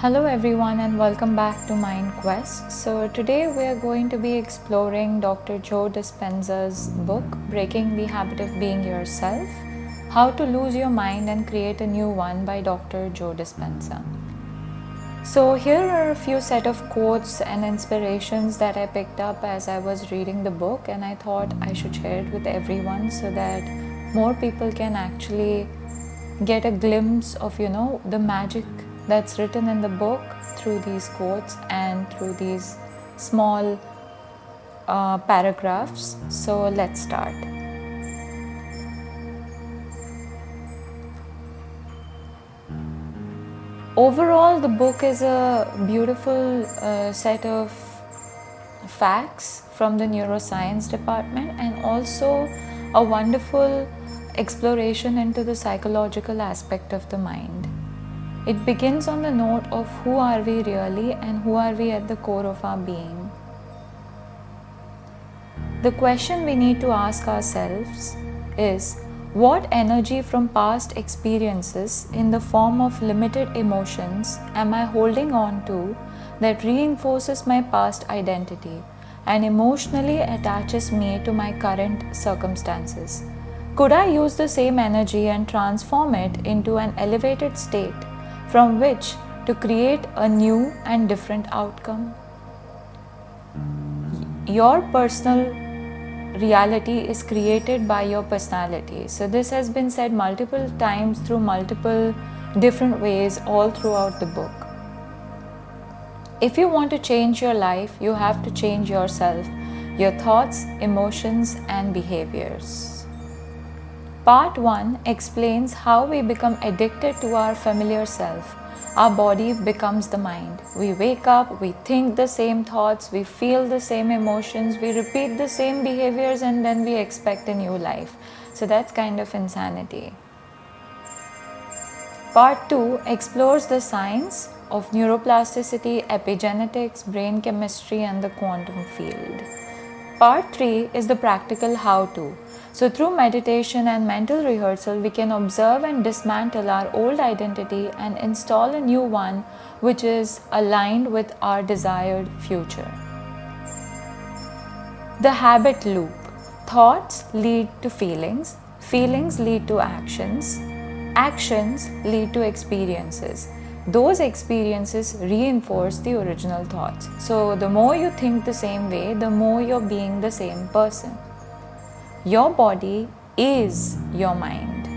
Hello everyone and welcome back to Mind Quest. So today we are going to be exploring Dr. Joe Dispenza's book Breaking the Habit of Being Yourself: How to Lose Your Mind and Create a New One by Dr. Joe Dispenza. So here are a few set of quotes and inspirations that I picked up as I was reading the book, and I thought I should share it with everyone so that more people can actually get a glimpse of the magic that's written in the book through these quotes and through these small paragraphs. So let's start. Overall, the book is a beautiful set of facts from the neuroscience department, and also a wonderful exploration into the psychological aspect of the mind. It begins on the note of who are we really and who are we at the core of our being. The question we need to ask ourselves is, what energy from past experiences in the form of limited emotions am I holding on to that reinforces my past identity and emotionally attaches me to my current circumstances? Could I use the same energy and transform it into an elevated state from which to create a new and different outcome? Your personal reality is created by your personality. So this has been said multiple times through multiple different ways all throughout the book. If you want to change your life, you have to change yourself, your thoughts, emotions, and behaviors. Part 1 explains how we become addicted to our familiar self. Our body becomes the mind. We wake up, we think the same thoughts, we feel the same emotions, we repeat the same behaviors, and then we expect a new life. So that's kind of insanity. Part 2 explores the science of neuroplasticity, epigenetics, brain chemistry, and the quantum field. Part 3 is the practical how-to. So through meditation and mental rehearsal, we can observe and dismantle our old identity and install a new one which is aligned with our desired future. The habit loop. Thoughts lead to feelings, feelings lead to actions, actions lead to experiences. Those experiences reinforce the original thoughts. So the more you think the same way, the more you're being the same person. Your body is your mind.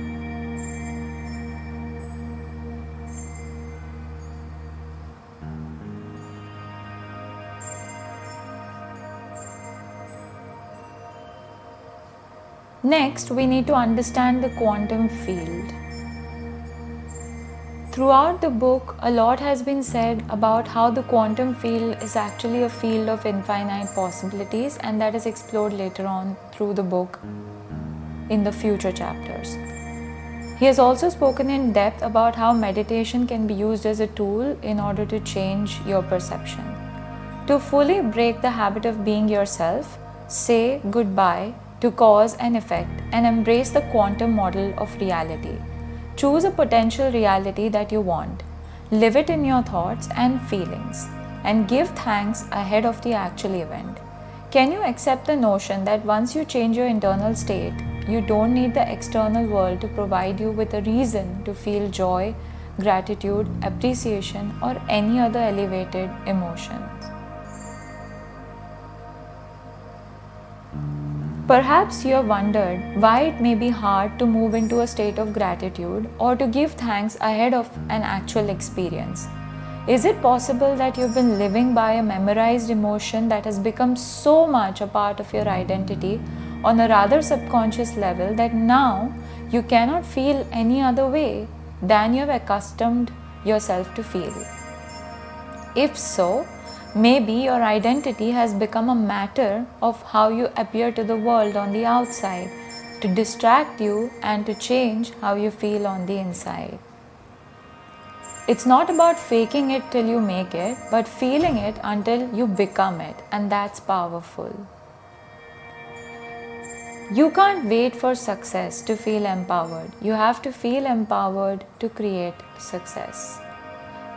Next, we need to understand the quantum field. Throughout the book, a lot has been said about how the quantum field is actually a field of infinite possibilities, and that is explored later on through the book in the future chapters. He has also spoken in depth about how meditation can be used as a tool in order to change your perception. To fully break the habit of being yourself, say goodbye to cause and effect and embrace the quantum model of reality. Choose a potential reality that you want. Live it in your thoughts and feelings, and give thanks ahead of the actual event. Can you accept the notion that once you change your internal state, you don't need the external world to provide you with a reason to feel joy, gratitude, appreciation, or any other elevated emotions? Perhaps you have wondered why it may be hard to move into a state of gratitude or to give thanks ahead of an actual experience. Is it possible that you've been living by a memorized emotion that has become so much a part of your identity on a rather subconscious level that now you cannot feel any other way than you have accustomed yourself to feel? If so, maybe your identity has become a matter of how you appear to the world on the outside, to distract you and to change how you feel on the inside. It's not about faking it till you make it, but feeling it until you become it, and that's powerful. You can't wait for success to feel empowered. You have to feel empowered to create success.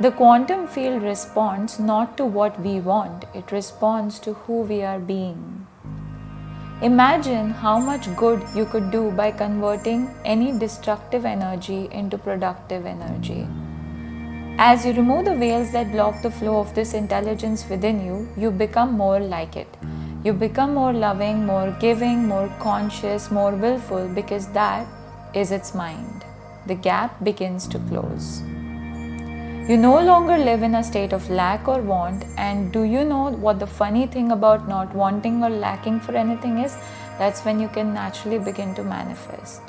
The quantum field responds not to what we want, it responds to who we are being. Imagine how much good you could do by converting any destructive energy into productive energy. As you remove the veils that block the flow of this intelligence within you, you become more like it. You become more loving, more giving, more conscious, more willful, because that is its mind. The gap begins to close. You no longer live in a state of lack or want, and do you know what the funny thing about not wanting or lacking for anything is? That's when you can naturally begin to manifest.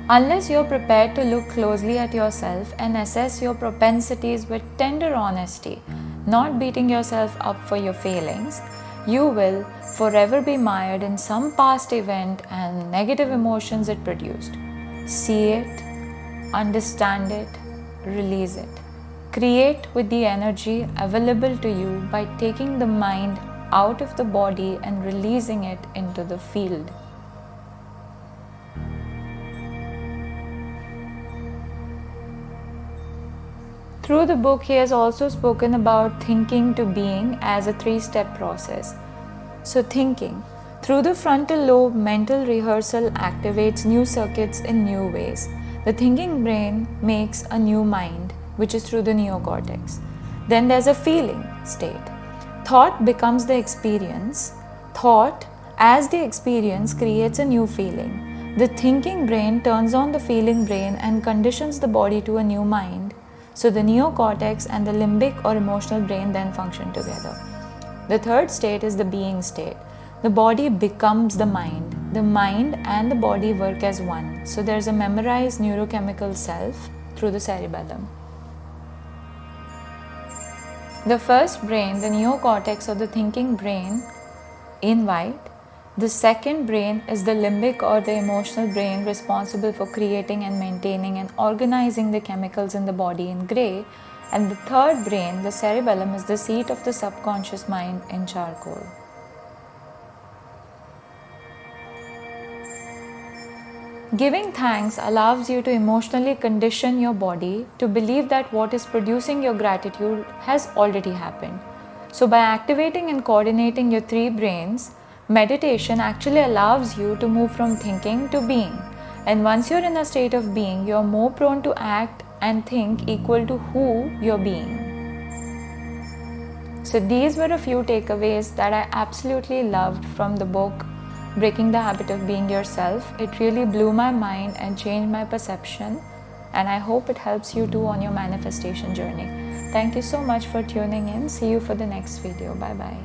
Unless you're prepared to look closely at yourself and assess your propensities with tender honesty, not beating yourself up for your failings, you will forever be mired in some past event and negative emotions it produced. See it, understand it, release it. Create with the energy available to you by taking the mind out of the body and releasing it into the field. Through the book, he has also spoken about thinking to being as a 3-step process. So thinking. Through the frontal lobe, mental rehearsal activates new circuits in new ways. The thinking brain makes a new mind, which is through the neocortex. Then there's a feeling state. Thought becomes the experience. Thought, as the experience, creates a new feeling. The thinking brain turns on the feeling brain and conditions the body to a new mind. So the neocortex and the limbic or emotional brain then function together. The third state is the being state. The body becomes the mind. The mind and the body work as one. So there's a memorized neurochemical self through the cerebellum. The first brain, the neocortex or the thinking brain in white. The second brain is the limbic or the emotional brain responsible for creating and maintaining and organizing the chemicals in the body in gray. And the third brain, the cerebellum, is the seat of the subconscious mind in charcoal. Giving thanks allows you to emotionally condition your body to believe that what is producing your gratitude has already happened. So by activating and coordinating your 3 brains, meditation actually allows you to move from thinking to being. And once you're in a state of being, you're more prone to act and think equal to who you're being. So these were a few takeaways that I absolutely loved from the book Breaking the Habit of Being Yourself. It really blew my mind and changed my perception, and I hope it helps you too on your manifestation journey. Thank you so much for tuning in. See you for the next video. Bye bye.